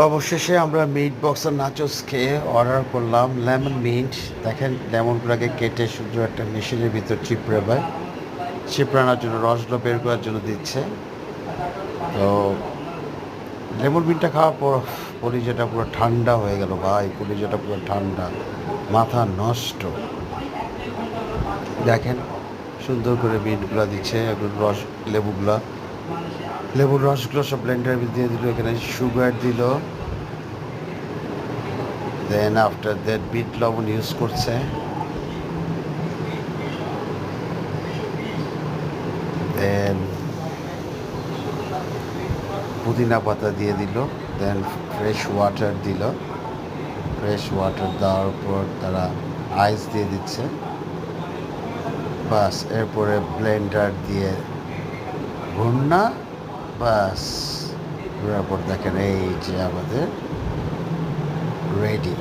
অবশেষে আমরা মিট বক্সের নাচোস খেয়ে অর্ডার করলাম লেমন মিন্ট। দেখেন লেমনগুলোকে কেটে শুধু একটা মেশিনের ভিতর চিপড়ানোর জন্য রসগুলো বের করার জন্য দিচ্ছে। তো লেমন মিন্টটা খাওয়ার পর কলিজাটা পুরো ঠান্ডা হয়ে গেল ভাই, কলিজাটা পুরো ঠান্ডা, মাথা নষ্ট। দেখেন সুন্দর করে মিন্টগুলো দিচ্ছে, এখন লেবুর রসগুলো সব ব্লেন্ডারের ভিতরে দিয়ে দিল, এখানে সুগার দিল, দেন আফটার দ্যাট বিট লবণ ইউজ করছে, দেন পুদিনা পাতা দিয়ে দিল, দেন ফ্রেশ ওয়াটার দিল। ফ্রেশ ওয়াটার দেওয়ার পর তারা আইস দিয়ে দিচ্ছে, বাস এরপরে ব্লেন্ডার দিয়ে ঘূর্ণা, বাস ঘোরার পর দেখেন এই যে আমাদের রেডি।